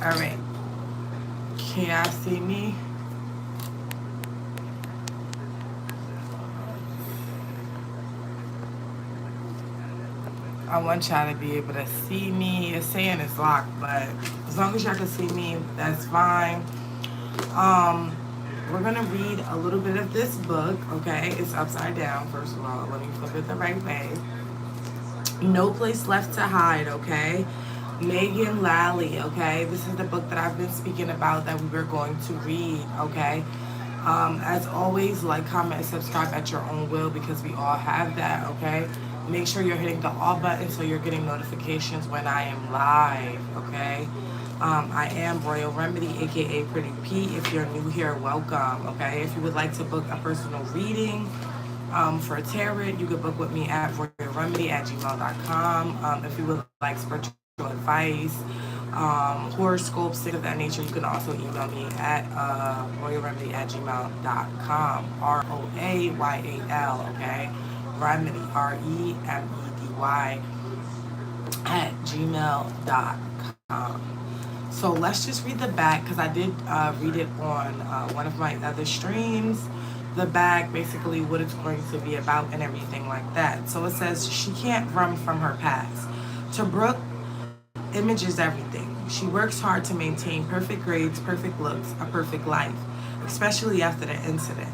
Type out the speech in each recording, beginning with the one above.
Alright. Can y'all see me? I want y'all to be able to see me. It's saying it's locked, but as long as y'all can see me, that's fine. Um, we're gonna read a little bit of this book, okay? It's upside down, first of all. Let me flip it the right way. No Place Left to Hide, okay? Megan Lally, okay? This is the book that I've been speaking about that we were going to read, okay? As always, like, comment, and subscribe at your own will because we all have that, okay? Make sure you're hitting the all button so you're getting notifications when I am live, okay? I am Royal Remedy, aka Pretty P. If you're new here, welcome, okay? If you would like to book a personal reading, for tarot, you can book with me at royalremedy@gmail.com. If you would like spiritual advice, horoscopes, things of that nature, you can also email me at royalremedy@gmail.com. ROAYAL, okay? Remedy, REMEDY @gmail.com. So let's just read the back because I did read it on one of my other streams. The back, basically what it's going to be about and everything like that. So it says, she can't run from her past. To Brooke, image is everything. She works hard to maintain perfect grades, perfect looks, a perfect life, especially after the incident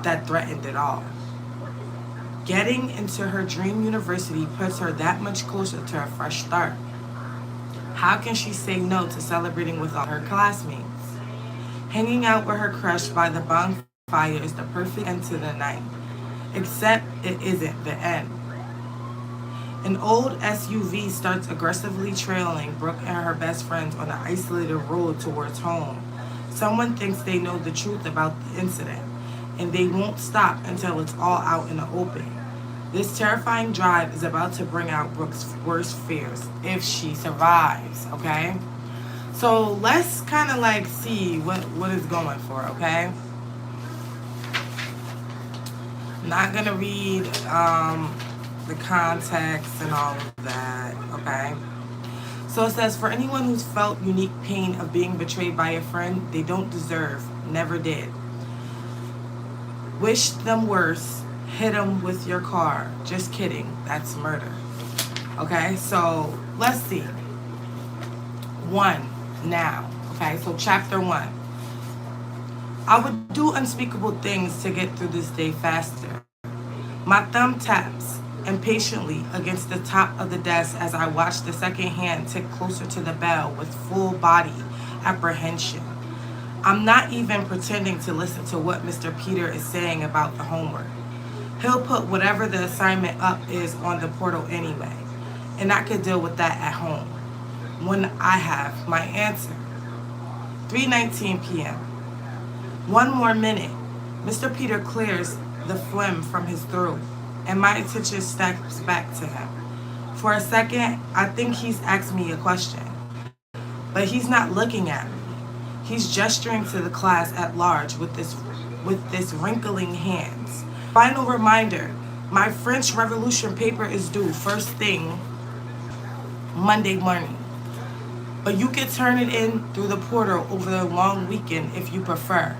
that threatened it all. Getting into her dream university puts her that much closer to a fresh start. How can she say no to celebrating with all her classmates? Hanging out with her crush by the bonfire is the perfect end to the night, except it isn't the end. An old SUV starts aggressively trailing Brooke and her best friends on an isolated road towards home. Someone thinks they know the truth about the incident, and they won't stop until it's all out in the open. This terrifying drive is about to bring out Brooke's worst fears if she survives, okay? So let's kind of like see what it's going for, okay? I'm not going to read the context and all of that, okay? So it says, for anyone who's felt unique pain of being betrayed by a friend they don't deserve, never did. Wish them worse, hit them with your car. Just kidding, that's murder. Okay, so let's see. One, now. Okay, so chapter 1. I would do unspeakable things to get through this day faster. My thumb taps impatiently against the top of the desk as I watch the second hand tick closer to the bell with full body apprehension. I'm not even pretending to listen to what Mr. Peter is saying about the homework. He'll put whatever the assignment up is on the portal anyway, and I could deal with that at home when I have my answer. 3:19 p.m. One more minute. Mr. Peter clears the phlegm from his throat, and my attention steps back to him. For a second, I think he's asked me a question, but he's not looking at me. He's gesturing to the class at large with this wrinkling hands. Final reminder, my French Revolution paper is due first thing Monday morning. But you can turn it in through the portal over the long weekend if you prefer.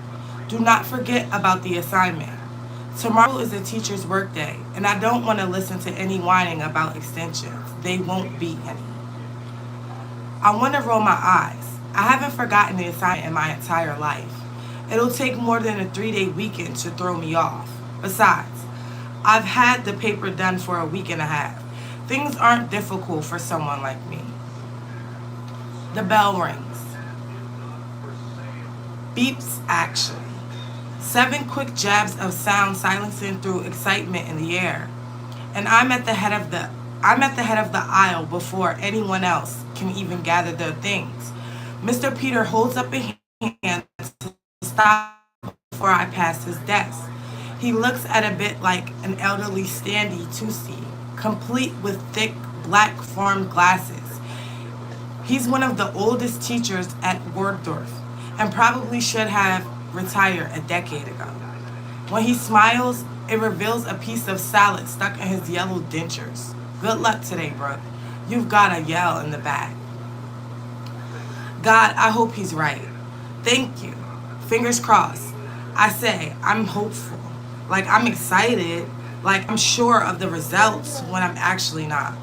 Do not forget about the assignment. Tomorrow is a teacher's workday, and I don't want to listen to any whining about extensions. They won't be any. I want to roll my eyes. I haven't forgotten the assignment in my entire life. It'll take more than a 3-day weekend to throw me off. Besides, I've had the paper done for a week and a half. Things aren't difficult for someone like me. The bell rings. Beeps actually. 7 quick jabs of sound silencing through excitement in the air. And I'm at the head of the aisle before anyone else can even gather their things. Mr. Peter holds up a hand to stop before I pass his desk. He looks at a bit like an elderly standee Tusi, complete with thick black formed glasses. He's one of the oldest teachers at Wardorf and probably should have retired a decade ago. When he smiles, it reveals a piece of salad stuck in his yellow dentures. Good luck today, Brooke. You've got a yell in the back. God, I hope he's right. Thank you. Fingers crossed. I say, I'm hopeful. Like, I'm excited. Like, I'm sure of the results when I'm actually not.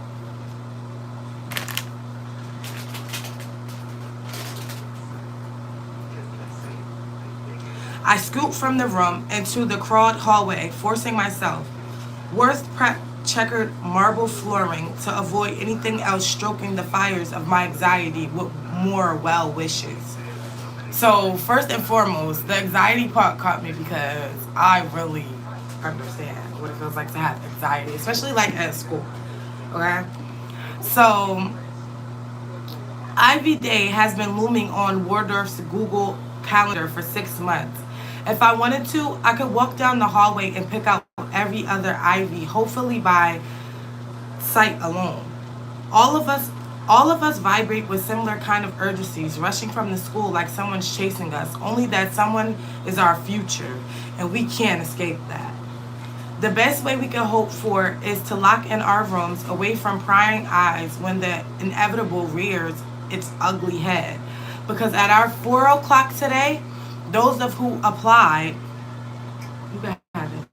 I scoot from the room into the crawled hallway, forcing myself. Worth prep checkered marble flooring to avoid anything else stroking the fires of my anxiety with more well wishes. So, first and foremost, the anxiety part caught me because I really understand what it feels like to have anxiety, especially like at school. Okay? So, Ivy Day has been looming on Waldorf's Google Calendar for 6 months. If I wanted to, I could walk down the hallway and pick out every other Ivy, hopefully by sight alone. All of us all of us vibrate with similar kind of urgencies, rushing from the school like someone's chasing us, only that someone is our future, and we can't escape that. The best way we can hope for is to lock in our rooms away from prying eyes when the inevitable rears its ugly head. Because at our 4 o'clock today, those of who applied, you can have it.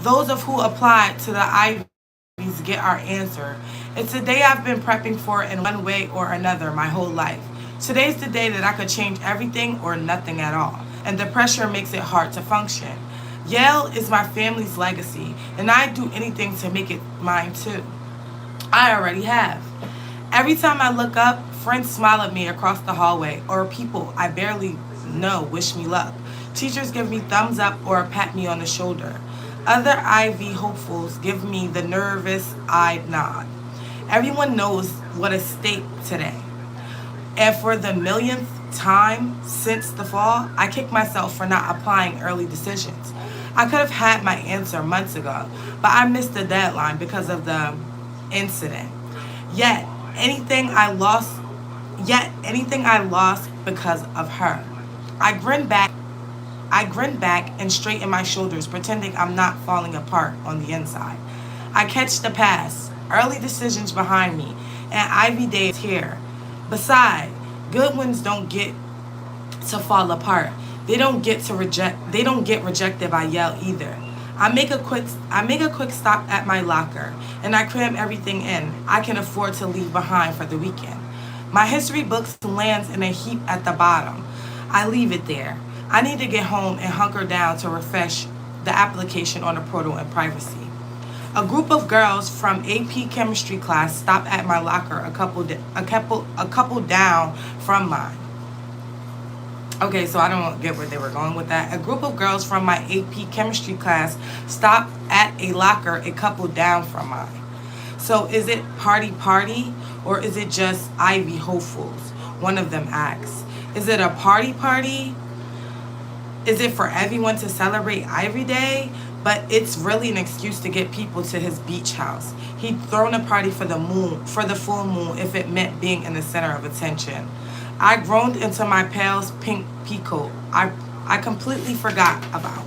Those of who applied to the Ivies get our answer. It's a day I've been prepping for in one way or another my whole life. Today's the day that I could change everything or nothing at all, and the pressure makes it hard to function. Yale is my family's legacy, and I'd do anything to make it mine too. I already have. Every time I look up, friends smile at me across the hallway, or people I barely know wish me luck. Teachers give me thumbs up or pat me on the shoulder. Other Ivy hopefuls give me the nervous eyed nod. Everyone knows what is at stake today. And for the millionth time since the fall, I kick myself for not applying early decisions. I could have had my answer months ago, but I missed the deadline because of the incident. Yet anything I lost, yet anything I lost because of her. I grin back. I grin back and straighten my shoulders, pretending I'm not falling apart on the inside. I catch the pass, early decisions behind me, and Ivy Day is here. Besides, good ones don't get to fall apart. They don't get rejected by Yale either. I make a quick stop at my locker and I cram everything in I can afford to leave behind for the weekend. My history books lands in a heap at the bottom. I leave it there. I need to get home and hunker down to refresh the application on the portal in privacy. A group of girls from AP chemistry class stop at my locker a couple down from mine. Okay, so I don't get where they were going with that. A group of girls from my AP chemistry class stopped at a locker a couple down from mine. So is it party or is it just Ivy hopefuls? One of them asks. Is it a party? Is it for everyone to celebrate Ivy Day? But it's really an excuse to get people to his beach house. He'd thrown a party for the full moon if it meant being in the center of attention. I groaned into my pale pink peacoat I completely forgot about.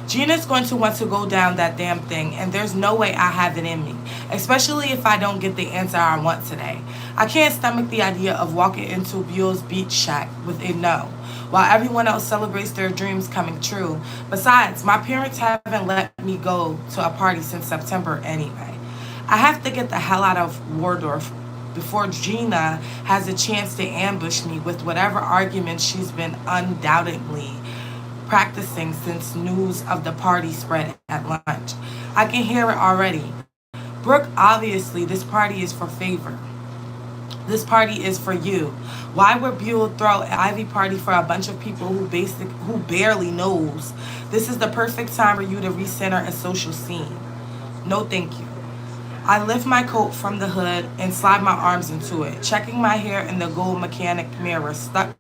Gina's going to want to go down that damn thing, and there's no way I have it in me, especially if I don't get the answer I want today. I can't stomach the idea of walking into Buell's beach shack with a no, while everyone else celebrates their dreams coming true. Besides, my parents haven't let me go to a party since September anyway. I have to get the hell out of Waldorf before Gina has a chance to ambush me with whatever arguments she's been undoubtedly practicing since news of the party spread at lunch. I can hear it already. Brooke, obviously this party is for favor. This party is for you. Why would Buell throw an Ivy party for a bunch of people who barely knows? This is the perfect time for you to recenter a social scene. No thank you. I lift my coat from the hood and slide my arms into it, checking my hair in the gold mechanic mirror stuck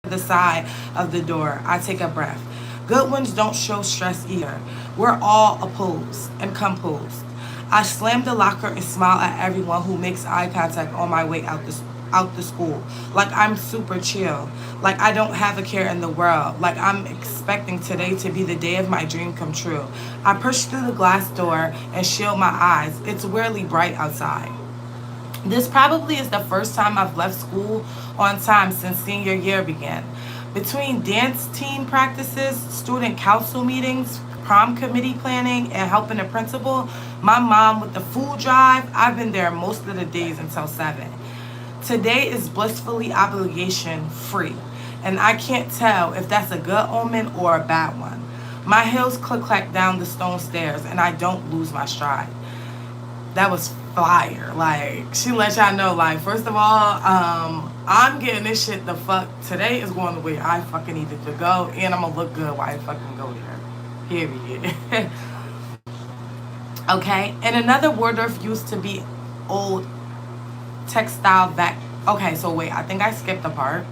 to the side of the door. I take a breath. Good ones don't show stress either. We're all opposed and composed. I slam the locker and smile at everyone who makes eye contact on my way out the school. Like I'm super chill. Like I don't have a care in the world. Like I'm expecting today to be the day of my dream come true. I push through the glass door and shield my eyes. It's weirdly bright outside. This probably is the first time I've left school on time since senior year began. Between dance team practices, student council meetings, prom committee planning, and helping the principal, my mom with the food drive, I've been there most of the days until 7. Today is blissfully obligation free, and I can't tell if that's a good omen or a bad one. My heels click clack down the stone stairs, and I don't lose my stride. That was fire. Like, she let y'all know, like, first of all, I'm getting this shit the fuck. Today is going the way I fucking needed to go, and I'm gonna look good while I fucking go there. Period. Okay, and another Waldorf used to be old textile vac. Okay, so wait, I think I skipped a part.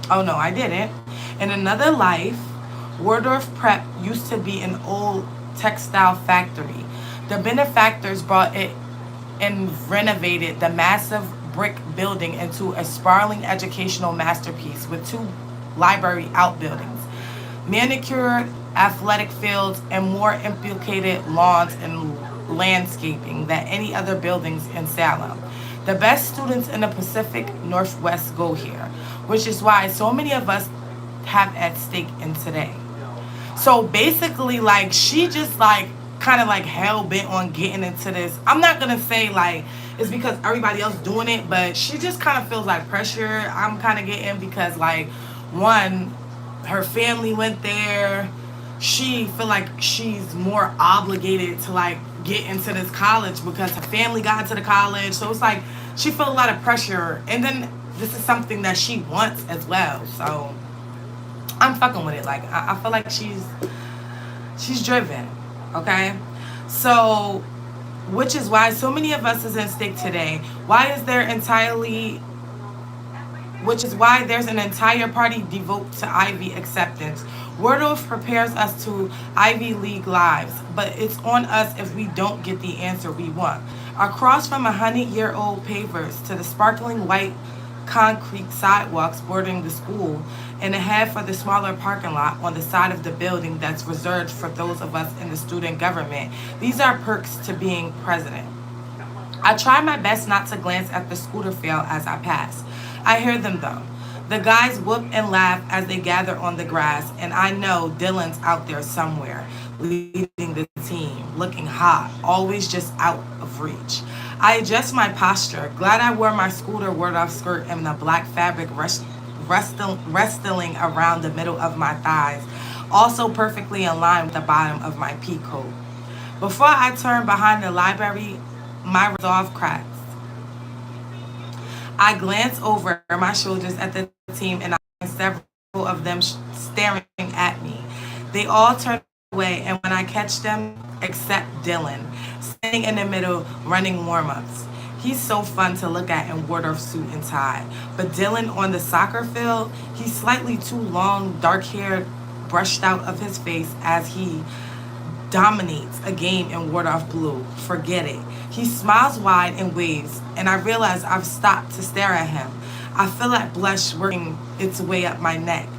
Oh no, I didn't. In another life, Waldorf Prep used to be an old textile factory. The benefactors brought it and renovated the massive brick building into a sprawling educational masterpiece with 2 library outbuildings, manicured athletic fields, and more implicated lawns and landscaping than any other buildings in Salem. The best students in the Pacific Northwest go here, which is why so many of us have at stake in today. So basically, like, she just like kind of like hell bent on getting into this. I'm not gonna say like it's because everybody else doing it, but she just kind of feels like pressure. I'm kind of getting because like one, her family went there. She feel like she's more obligated to like get into this college because her family got into the college. So it's like she feel a lot of pressure, and then this is something that she wants as well. So I'm fucking with it. Like I feel like she's driven. Okay, so which is why so many of us is in stake today. Why is there entirely which is why there's an entire party devoted to Ivy acceptance. Waldorf prepares us to Ivy League lives, but it's on us if we don't get the answer we want. Across from 100-year-old pavers to the sparkling white concrete sidewalks bordering the school, and ahead for the smaller parking lot on the side of the building that's reserved for those of us in the student government. These are perks to being president. I try my best not to glance at the scooter field as I pass. I hear them though. The guys whoop and laugh as they gather on the grass, and I know Dylan's out there somewhere, leading the team, looking hot, always just out of reach. I adjust my posture, glad I wore my scooter ward-off skirt and the black fabric wrestling around the middle of my thighs, also perfectly in line with the bottom of my pea coat. Before I turn behind the library, my resolve cracks. I glance over my shoulders at the team and I find several of them staring at me. They all turn away, and when I catch them, except Dylan, standing in the middle running warm-ups. He's so fun to look at in Waldorf suit and tie. But Dylan on the soccer field, he's slightly too long, dark hair brushed out of his face as he dominates a game in Wardolph Blue. Forget it. He smiles wide and waves, and I realize I've stopped to stare at him. I feel that blush working its way up my neck,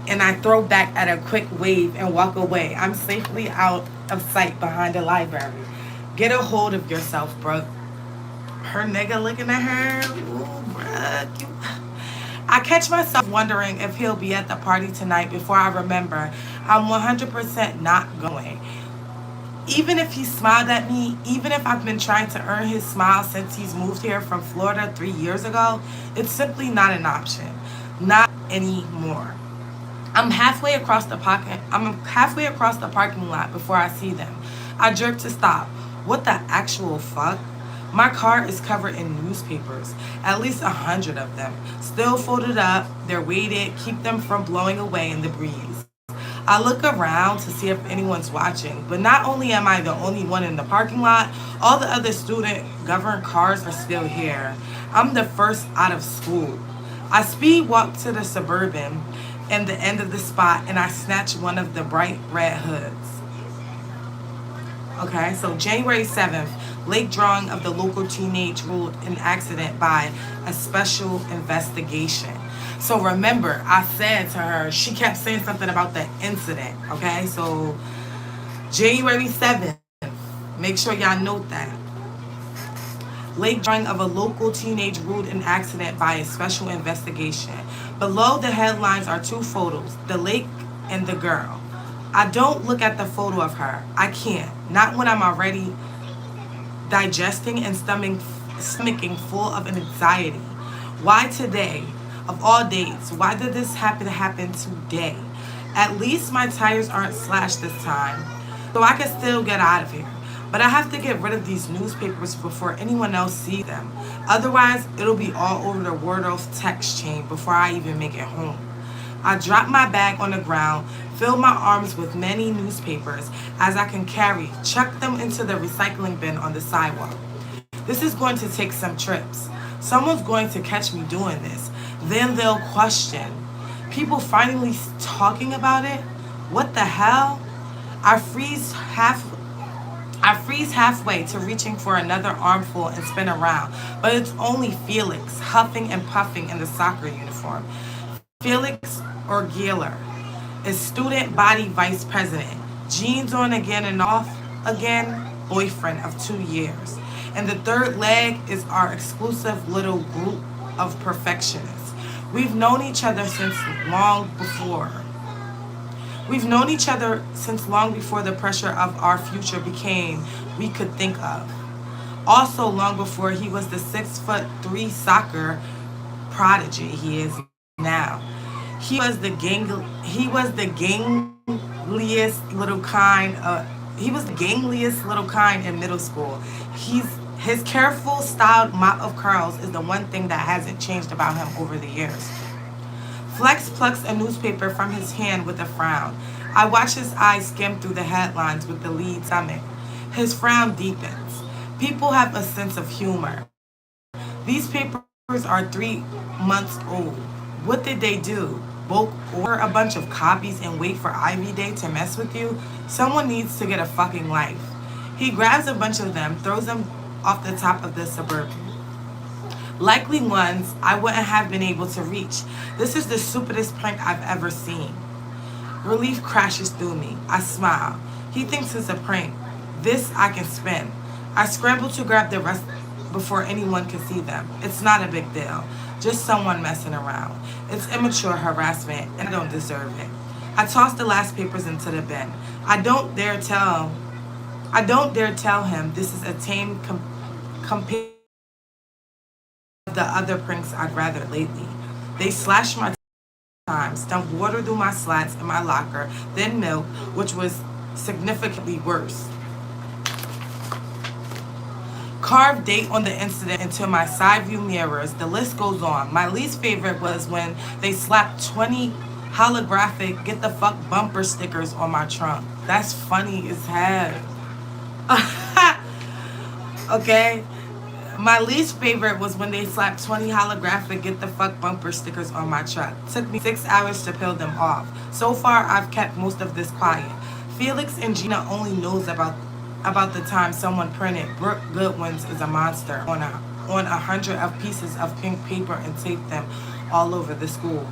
and I throw back at a quick wave and walk away. I'm safely out of sight behind the library. Get a hold of yourself, Brooke. Her nigga looking at her. Ooh, Brooke. I catch myself wondering if he'll be at the party tonight before I remember I'm 100% not going. Even if he smiled at me, even if I've been trying to earn his smile since he's moved here from Florida 3 years ago, it's simply not an option. Not anymore. I'm halfway across the parking lot before I see them. I jerk to stop. What the actual fuck? My car is covered in newspapers, at least 100 of them, still folded up. They're weighted, keep them from blowing away in the breeze. I look around to see if anyone's watching, but not only am I the only one in the parking lot, all the other student governed cars are still here. I'm the first out of school. I speed walk to the Suburban and the end of the spot, and I snatch one of the bright red hoods. Okay, so January 7th, late drawing of the local teenage ruled an accident by a special investigation. So remember, I said to her, she kept saying something about the incident. Okay, so January 7th, make sure y'all note that. Lake drawing of a local teenage ruled an accident by a special investigation. Below the headlines are two photos, the lake and the girl. I don't look at the photo of her. I can't. Not when I'm already digesting and stomaching full of anxiety. Why today? Of all days, why did this happen today? At least my tires aren't slashed this time, so I can still get out of here. But I have to get rid of these newspapers before anyone else sees them. Otherwise, it'll be all over the Wordle text chain before I even make it home. I drop my bag on the ground, fill my arms with many newspapers as I can carry, chuck them into the recycling bin on the sidewalk. This is going to take some trips. Someone's going to catch me doing this. Then they'll question. People finally talking about it? What the hell? I freeze halfway to reaching for another armful and spin around, but it's only Felix, huffing and puffing in the soccer uniform. Felix Orgiller is student body vice president. Jeans on again and off again, boyfriend of 2 years. And the third leg is our exclusive little group of perfectionists. We've known each other since long before. We've known each other since long before the pressure of our future became we could think of. Also long before he was the 6'3" soccer prodigy he is now. He was the gangliest little kind he was the gangliest little kind in middle school. His careful styled mop of curls is the one thing that hasn't changed about him over the years. Flex plucks a newspaper from his hand with a frown. I watch his eyes skim through the headlines with the lead stomach. His frown deepens. People have a sense of humor. These papers are 3 months old. What did they do? Bulk order a bunch of copies and wait for Ivy Day to mess with you? Someone needs to get a fucking life. He grabs a bunch of them, throws them off the top of the Suburban. Likely ones I wouldn't have been able to reach. This is the stupidest prank I've ever seen. Relief crashes through me. I smile. He thinks it's a prank. This I can spin. I scramble to grab the rest before anyone can see them. It's not a big deal. Just someone messing around. It's immature harassment and I don't deserve it. I toss the last papers into the bin. I don't dare tell him this is a tame compared to the other pranks I'd rather lately. They slash my times, dumped water through my slats in my locker, then milk, which was significantly worse. Carved date on the incident into my side view mirrors. The list goes on. My least favorite was when they slapped 20 holographic get the fuck bumper stickers on my trunk. That's funny as hell. Okay? My least favorite was when they slapped 20 holographic get the fuck bumper stickers on my truck. Took me 6 hours to peel them off. So far, I've kept most of this quiet. Felix and Gina only knows about the time someone printed Brooke Goodwin's is a monster on 100 of pieces of pink paper and taped them all over the school.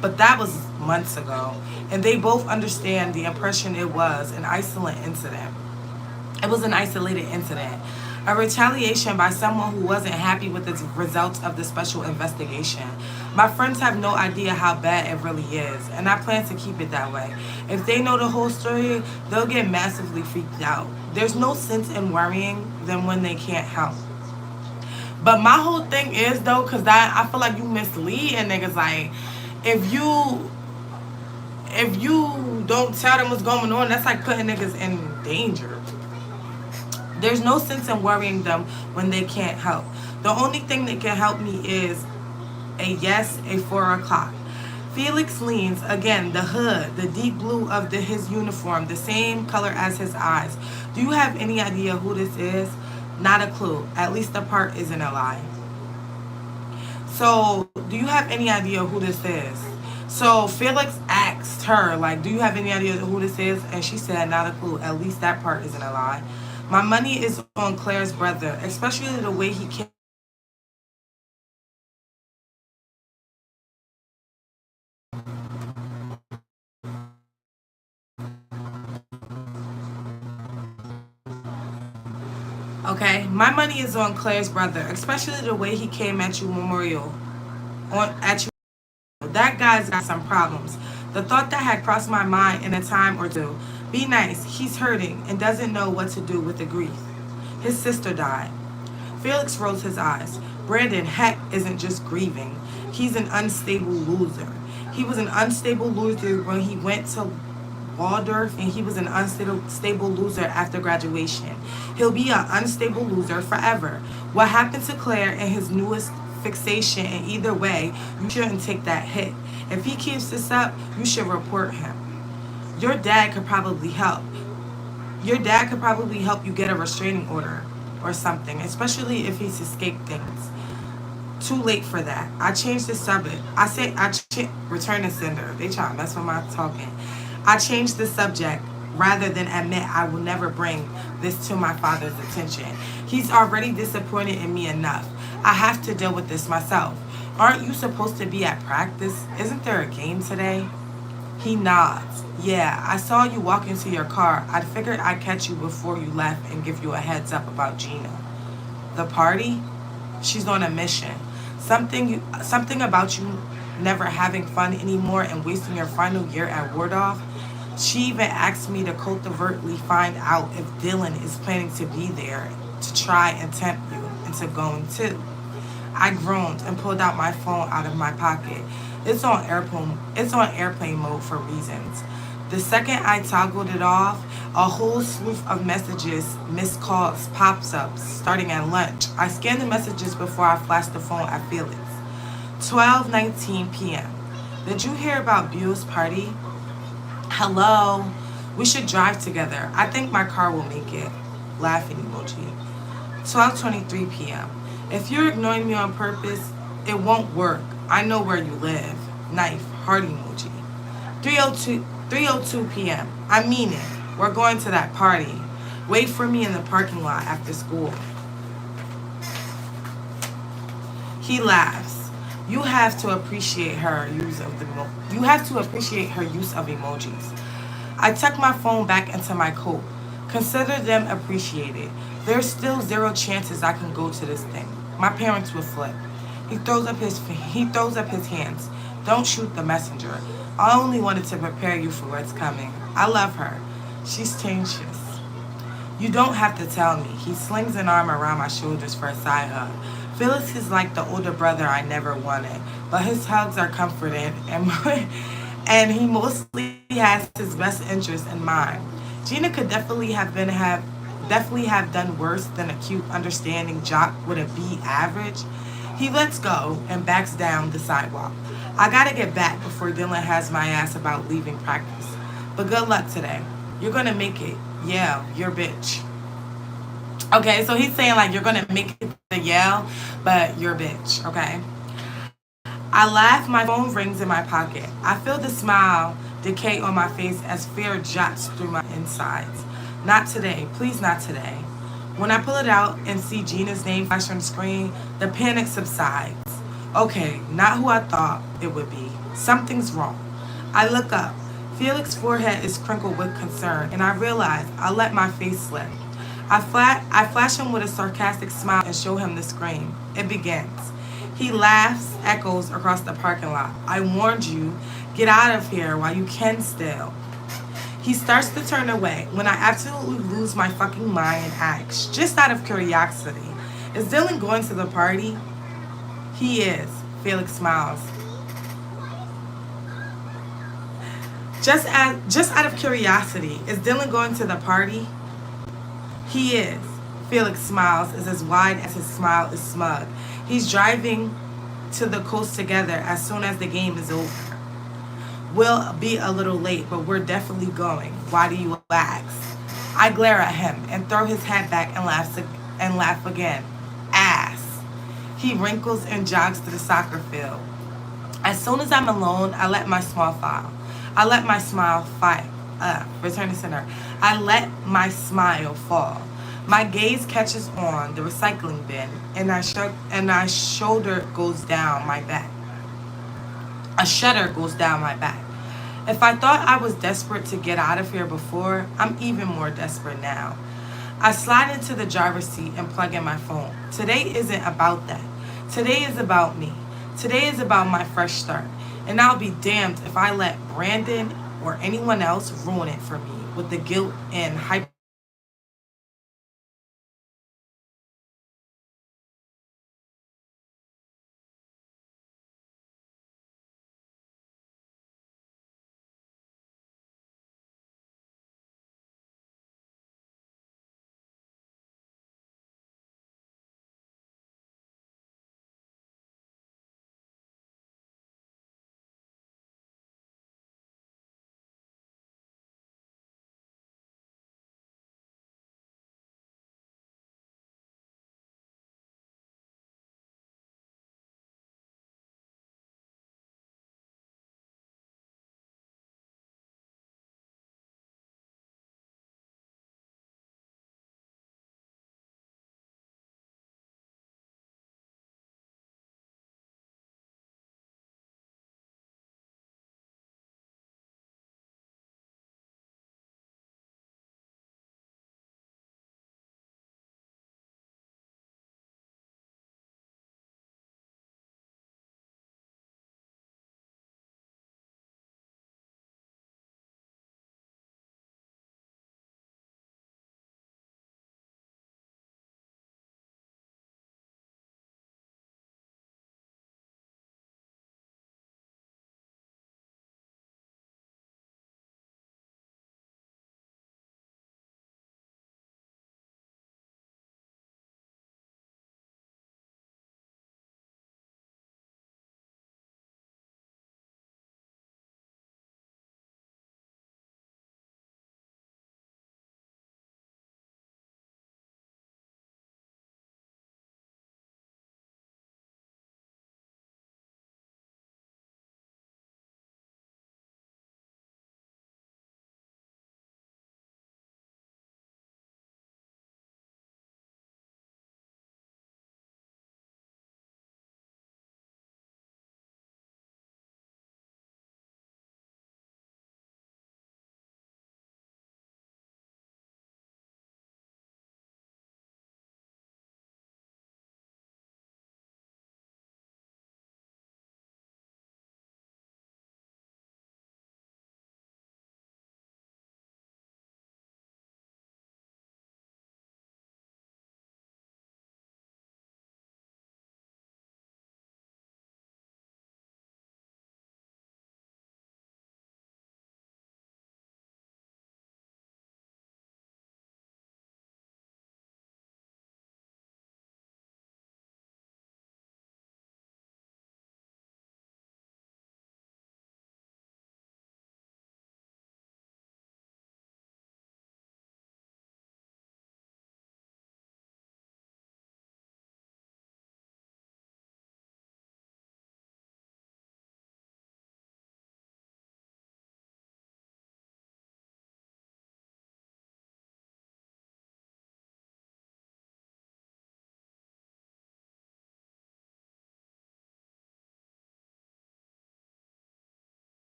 But that was months ago, and they both understand the impression it was an isolated incident. It was an isolated incident. A retaliation by someone who wasn't happy with the results of the special investigation. My friends have no idea how bad it really is, and I plan to keep it that way. If they know the whole story, they'll get massively freaked out. There's no sense in worrying them when they can't help. But my whole thing is, though, because I feel like you mislead and niggas, like, if you don't tell them what's going on, that's like putting niggas in danger. There's no sense in worrying them when they can't help. The only thing that can help me is a yes, a 4 o'clock. Felix leans, again, the hood, the deep blue of his uniform, the same color as his eyes. Do you have any idea who this is? Not a clue. At least the part isn't a lie. So, do you have any idea who this is? So, Felix asked her, like, do you have any idea who this is? And she said, not a clue. At least that part isn't a lie. My money is on Claire's brother, especially the way he came. Okay, my money is on Claire's brother, especially the way he came at you memorial at you. That guy's got some problems. The thought that had crossed my mind in a time or two. Be nice. He's hurting and doesn't know what to do with the grief. His sister died. Felix rolls his eyes. Brandon, heck, isn't just grieving. He's an unstable loser. He was an unstable loser when he went to Waldorf, and he was an unstable loser after graduation. He'll be an unstable loser forever. What happened to Claire and his newest fixation, and either way, you shouldn't take that hit. If he keeps this up, you should report him. Your dad could probably help. Your dad could probably help you get a restraining order or something, especially if he's escaped things. Too late for that. I changed the subject. Return to sender. They try to mess with my talking. I changed the subject rather than admit I will never bring this to my father's attention. He's already disappointed in me enough. I have to deal with this myself. Aren't you supposed to be at practice? Isn't there a game today? He nods. Yeah, I saw you walk into your car. I figured I'd catch you before you left and give you a heads up about Gina. The party? She's on a mission. Something about you never having fun anymore and wasting your final year at Wardolph. She even asked me to covertly find out if Dylan is planning to be there to try and tempt you into going too. I groaned and pulled out my phone out of my pocket. It's on airplane mode for reasons. The second I toggled it off, a whole slew of messages, missed calls, pops up, starting at lunch. I scanned the messages before I flashed the phone at Felix. 12:19 p.m. Did you hear about Buell's party? Hello. We should drive together. I think my car will make it. Laughing emoji. 12:23 p.m. If you're ignoring me on purpose, it won't work. I know where you live. Knife. Heart emoji. 3:02 p.m. I mean it. We're going to that party. Wait for me in the parking lot after school. He laughs. You have to appreciate her use of emojis. I tuck my phone back into my coat. Consider them appreciated. There's still zero chances I can go to this thing. My parents would flip. He throws up his hands. Don't shoot the messenger. I only wanted to prepare you for what's coming. I love her. She's changeless. You don't have to tell me. He slings an arm around my shoulders for a side hug. Phyllis is like the older brother I never wanted, but his hugs are comforting, and he mostly has his best interest in mind. Gina could definitely have done worse than a cute, understanding jock with a B average. He lets go and backs down the sidewalk. I gotta get back before Dylan has my ass about leaving practice. But good luck today. You're gonna make it. Yeah, you're bitch. Okay, so he's saying like you're gonna make it to Yale, but you're a bitch. Okay. I laugh. My phone rings in my pocket. I feel the smile decay on my face as fear jots through my insides. Not today. Please, not today. When I pull it out and see Gina's name flash on the screen, the panic subsides. Okay, not who I thought it would be. Something's wrong. I look up. Felix's forehead is crinkled with concern, and I realize I let my face slip. I flash him with a sarcastic smile and show him the screen. It begins. He laughs, echoes across the parking lot. I warned you. Get out of here while you can still. He starts to turn away when I absolutely lose my fucking mind and ask, just out of curiosity, is Dylan going to the party? He is. Felix smiles. Just out of curiosity, is Dylan going to the party? He is. Felix smiles is as wide as his smile is smug. He's driving to the coast together as soon as the game is over. We'll be a little late, but we're definitely going. Why do you ask? I glare at him and throw his hat back and laugh again. Ass. He wrinkles and jogs to the soccer field. As soon as I'm alone, I let my smile fall. Return to center. I let my smile fall. My gaze catches on the recycling bin, and my shoulder goes down my back. A shudder goes down my back. If I thought I was desperate to get out of here before, I'm even more desperate now. I slide into the driver's seat and plug in my phone. Today isn't about that. Today is about me. Today is about my fresh start. And I'll be damned if I let Brandon or anyone else ruin it for me with the guilt and hyper